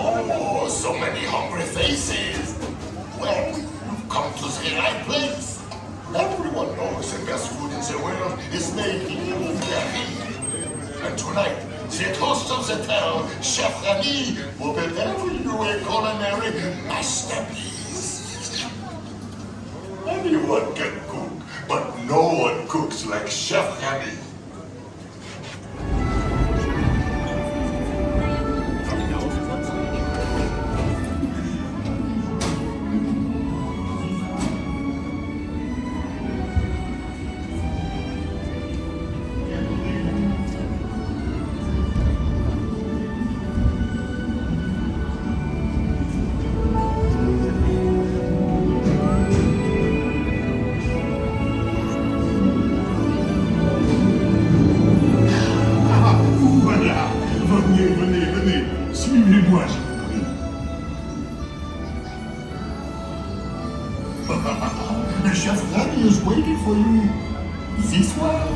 Oh, so many hungry faces. Well, you've come to the right place. Everyone knows the best food in the world is made in Paris. And tonight, the host of the town, Chef Remy, will prepare you a culinary masterpiece. Anyone can cook, but no one cooks like Chef Remy. Suivez-moi, je vous prie. The chef Remy is waiting for you. This way.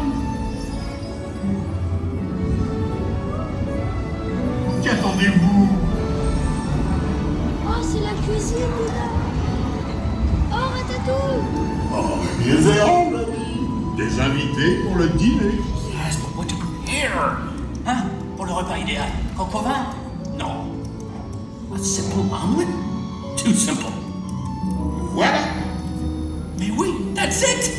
Qu'attendez-vous? Oh, c'est la cuisine, là. Oh, Ratatouille. Oh, here they are, Remy. Des invités pour le dîner. Yes, but what to prepare? Hein? Pour le repas idéal. Coq au vin? Non. A simple omelet? Too simple. Voilà. Mais oui, that's it!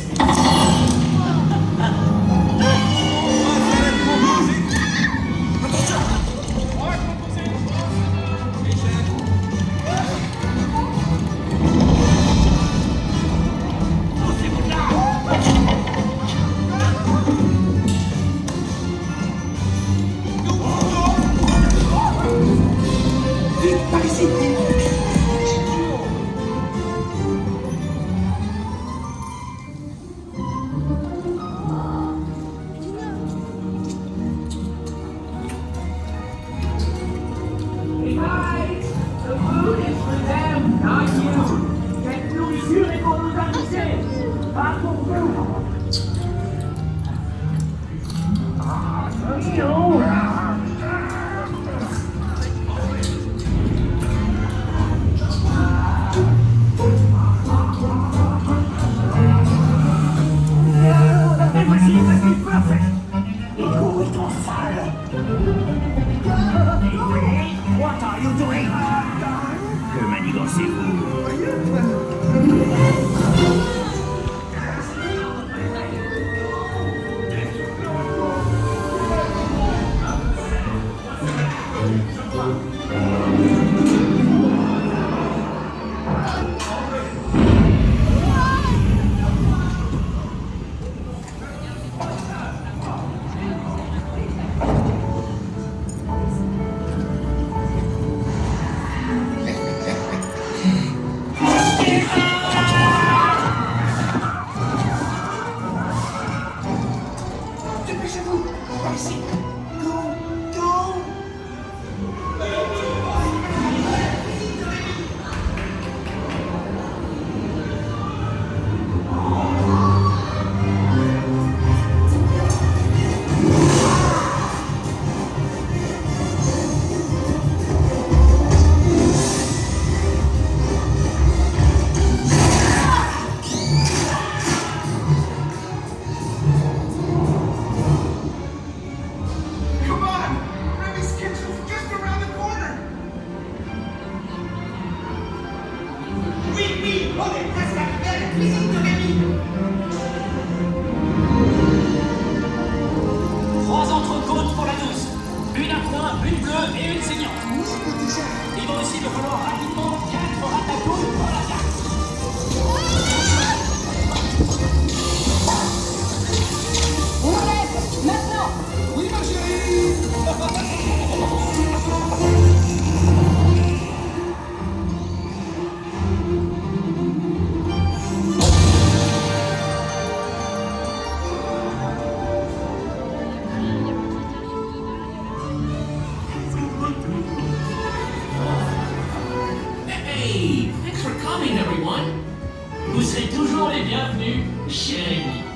What are you doing? Que manigancez-vous? Trois entrecôtes pour la douce. Une à point, une bleue et une saignante. Il va aussi me falloir rapidement 4 ratatouilles pour la carte. On lève, maintenant. Oui, ma chérie. Hey, thanks for coming, everyone. Vous serez toujours les bienvenus chez Remy.